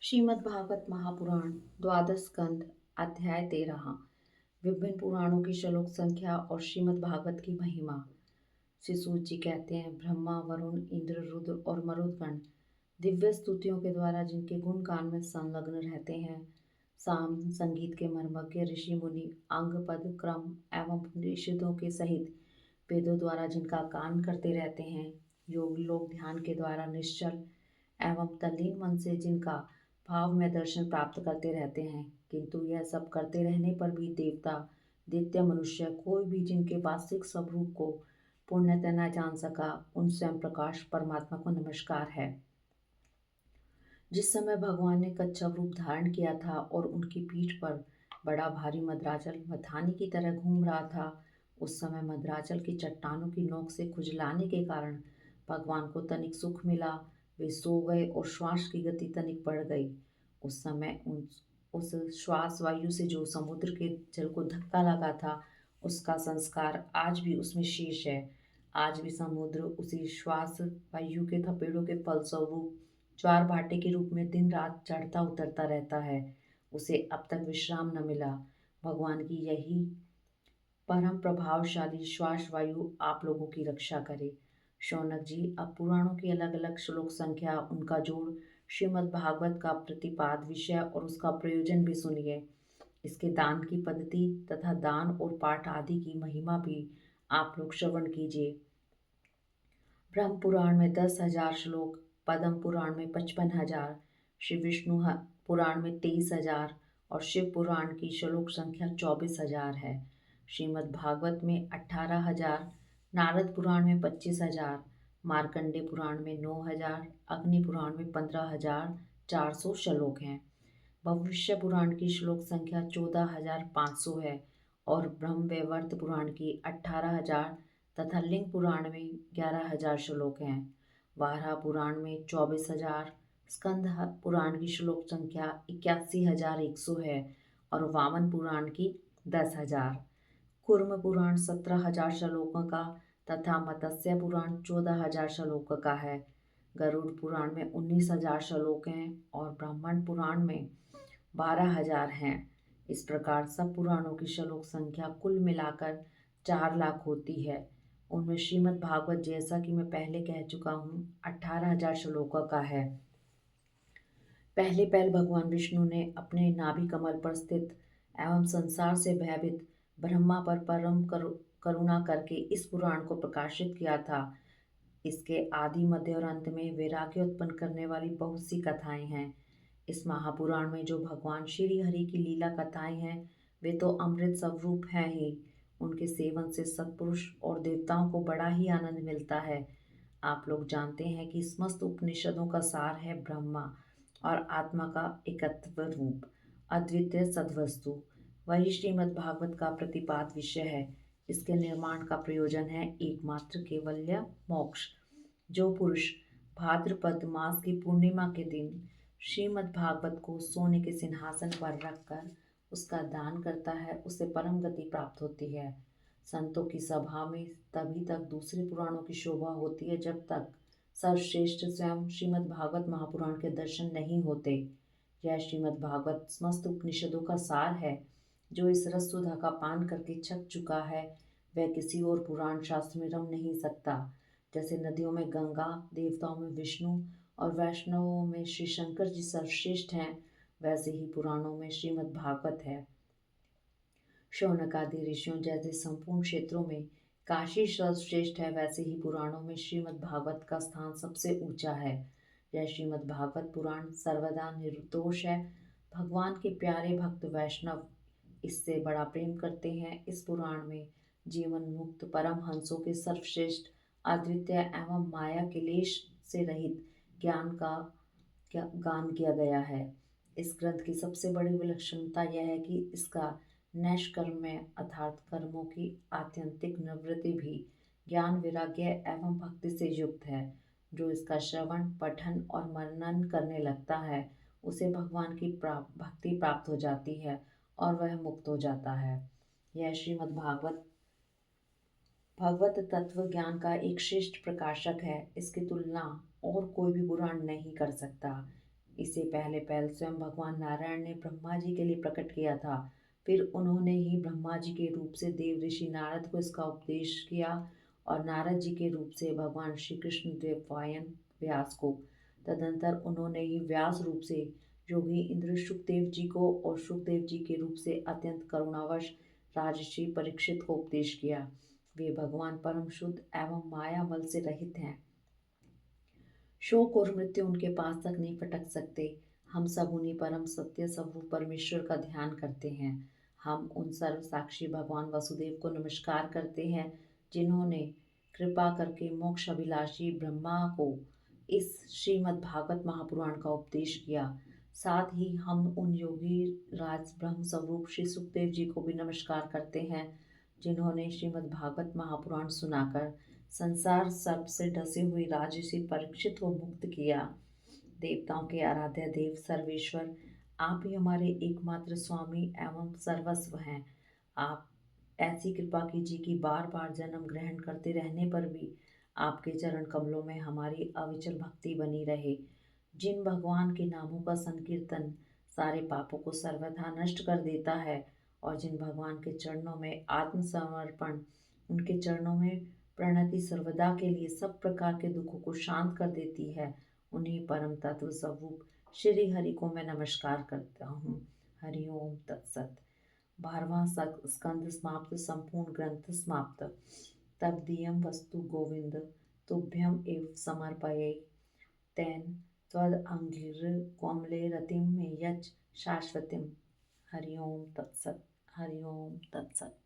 श्रीमद्भागवत महापुराण द्वादश स्कंद अध्याय 13। विभिन्न पुराणों की श्लोक संख्या और श्रीमद्भागवत की महिमा। श्री सूत जी कहते हैं, ब्रह्मा, वरुण, इंद्र, रुद्र और मरुदगण दिव्य स्तुतियों के द्वारा जिनके गुण गान में संलग्न रहते हैं, साम संगीत के मर्मज्ञ ऋषि मुनि अंग पद क्रम एवं निषिद्धों के सहित वेदों द्वारा जिनका गान करते रहते हैं, योग लोग ध्यान के द्वारा निश्चल एवं तल्लीन मन से जिनका भाव में दर्शन प्राप्त करते रहते हैं, किंतु यह सब करते रहने पर भी देवता, दैत्य, मनुष्य कोई भी जिनके वास्तविक स्वरूप को पूर्णतः न जान सका, उन स्वयं प्रकाश परमात्मा को नमस्कार है। जिस समय भगवान ने कच्छप रूप धारण किया था और उनकी पीठ पर बड़ा भारी मद्राचल मथानी की तरह घूम रहा था, उस समय मद्राचल की चट्टानों की नोक से खुजलाने के कारण भगवान को तनिक सुख मिला। वे सो गए और श्वास की गति तनिक बढ़ गई। उस समय उस श्वास वायु से जो समुद्र के जल को धक्का लगा था, उसका संस्कार आज भी उसमें शेष है। आज भी समुद्र उसी श्वास वायु के थपेड़ों के फलस्वरूप ज्वार भाटे के रूप में दिन रात चढ़ता उतरता रहता है। उसे अब तक विश्राम न मिला। भगवान की यही परम प्रभावशाली श्वास वायु आप लोगों की रक्षा करे। शौनक जी, अब पुराणों की अलग अलग श्लोक संख्या, उनका जोड़, श्रीमद् भागवत का प्रतिपाद विषय और उसका प्रयोजन भी सुनिए। इसके दान की पद्धति तथा दान और पाठ आदि की महिमा भी आप लोग श्रवण कीजिए। ब्रह्म पुराण में 10,000 श्लोक, पद्म पुराण में 55,000, श्री विष्णु पुराण में 23,000 और शिव पुराण की श्लोक संख्या 24,000 है। श्रीमद् भागवत में 18,000, नारद पुराण में 25,000, मार्कंडे पुराण में 9,000, अग्नि पुराण में 15,400 श्लोक हैं। भविष्य पुराण की श्लोक संख्या 14,500 है और ब्रह्मवैवर्त पुराण की 18,000 तथा लिंग पुराण में 11,000 श्लोक हैं। वाराह पुराण में 24,000, स्कंद पुराण की श्लोक संख्या 81,100 है और वामन पुराण की 10,000। कूर्म पुराण 17,000 श्लोकों का तथा मत्स्य पुराण 14,000 श्लोकों का है। गरुड़ पुराण में 19,000 श्लोक हैं और ब्राह्मण पुराण में 12,000 हैं। इस प्रकार सब पुराणों की श्लोक संख्या कुल मिलाकर 4 लाख होती है। उनमें श्रीमद् भागवत, जैसा कि मैं पहले कह चुका हूँ, 18,000 श्लोकों का है। पहले भगवान विष्णु ने अपने नाभि कमल पर स्थित एवं संसार से भयभीत ब्रह्मा पर परम करुणा करके इस पुराण को प्रकाशित किया था। इसके आदि, मध्य और अंत में वैराग्य उत्पन्न करने वाली बहुत सी कथाएं हैं। इस महापुराण में जो भगवान श्री हरि की लीला कथाएं हैं, वे तो अमृत स्वरूप हैं ही। उनके सेवन से सत्पुरुष और देवताओं को बड़ा ही आनंद मिलता है। आप लोग जानते हैं कि समस्त उपनिषदों का सार है ब्रह्मा और आत्मा का एकत्व रूप अद्वितीय सद्वस्तु। वही श्रीमद् भागवत का प्रतिपाद विषय है। इसके निर्माण का प्रयोजन है एकमात्र केवल्य मोक्ष। जो पुरुष भाद्रपद मास की पूर्णिमा के दिन श्रीमद् भागवत को सोने के सिंहासन पर रखकर उसका दान करता है, उसे परम गति प्राप्त होती है। संतों की सभा में तभी तक दूसरे पुराणों की शोभा होती है जब तक सर्वश्रेष्ठ स्वयं श्रीमद् भागवत महापुराण के दर्शन नहीं होते। यह श्रीमद् भागवत समस्त उपनिषदों का सार है। जो इस रस सुधा का पान करके छक चुका है, वह किसी और पुराण शास्त्र में रम नहीं सकता। जैसे नदियों में गंगा, देवताओं में विष्णु और वैष्णवों में श्री शंकर जी सर्वश्रेष्ठ हैं, वैसे ही पुराणों में श्रीमद् भागवत है। शौनक आदि ऋषियों जैसे संपूर्ण क्षेत्रों में काशी सर्वश्रेष्ठ है, वैसे ही पुराणों में श्रीमद् भागवत का स्थान सबसे ऊंचा है। यह श्रीमद् भागवत पुराण सर्वदा निर्दोष है। भगवान के प्यारे भक्त वैष्णव इससे बड़ा प्रेम करते हैं। इस पुराण में जीवन मुक्त परम हंसों के सर्वश्रेष्ठ अद्वितीय एवं माया क्लेश से रहित ज्ञान का गान किया गया है। इस ग्रंथ की सबसे बड़ी विलक्षणता यह है कि इसका नैष्कर्म में अर्थात कर्मों की आत्यंतिक निवृत्ति भी ज्ञान, वैराग्य एवं भक्ति से युक्त है। जो इसका श्रवण, पठन और मनन करने लगता है, उसे भगवान की भक्ति प्राप्त हो जाती है और वह मुक्त हो जाता है। यह श्रीमद् भगवत तत्व ज्ञान का एक श्रेष्ठ प्रकाशक है। इसकी तुलना और कोई भी पुराण नहीं कर सकता। इसे पहले पहल स्वयं भगवान नारायण ने ब्रह्मा जी के लिए प्रकट किया था। फिर उन्होंने ही ब्रह्मा जी के रूप से देव ऋषि नारद को इसका उपदेश किया और नारद जी के रूप से भगवान श्री कृष्ण द्वैपायन व्यास को। तदंतर उन्होंने ही व्यास रूप से योगी इंद्र सुखदेव जी को और सुखदेव जी के रूप से अत्यंत करुणावश राजर्षि परीक्षित को उपदेश किया। वे भगवान परम शुद्ध एवं माया बल से रहित हैं। शोक और मृत्यु उनके पास तक नहीं पटक सकते। हम सब उन्हीं परम सत्य स्वरूप परमेश्वर का ध्यान करते हैं। हम उन सर्व साक्षी भगवान वसुदेव को नमस्कार करते हैं जिन्होंने कृपा करके मोक्ष अभिलाषी ब्रह्मा को इस श्रीमद् भागवत महापुराण का उपदेश किया। साथ ही हम उन योगी राज ब्रह्म स्वरूप श्री सुखदेव जी को भी नमस्कार करते हैं जिन्होंने श्रीमद् भागवत महापुराण सुनाकर संसार सर्प से डसे हुए राजर्षि परीक्षित को मुक्त किया। देवताओं के आराध्य देव सर्वेश्वर, आप ही हमारे एकमात्र स्वामी एवं सर्वस्व हैं। आप ऐसी कृपा कीजिए कि बार बार जन्म ग्रहण करते रहने पर भी आपके चरण कमलों में हमारी अविचल भक्ति बनी रहे। जिन भगवान के नामों का संकीर्तन सारे पापों को सर्वथा नष्ट कर देता है और जिन भगवान के चरणों में आत्मसमर्पण, उनके चरणों में प्रणति सर्वदा के लिए सब प्रकार के दुखों को शांत कर देती है, उन्हीं परम तत्व स्वरूप श्री हरि को मैं नमस्कार करता हूँ। हरि ओम तत्सत। 12वां स्कंद समाप्त। संपूर्ण ग्रंथ समाप्त। तद्दीयं वस्तु गोविंद तुभ्यम एव समर्पये तेन त्वदंघ्रिर कोमले रतिं मे यच्छ शाश्वतीम्। हरि ओम तत्सत। हरि ओम तत्सत।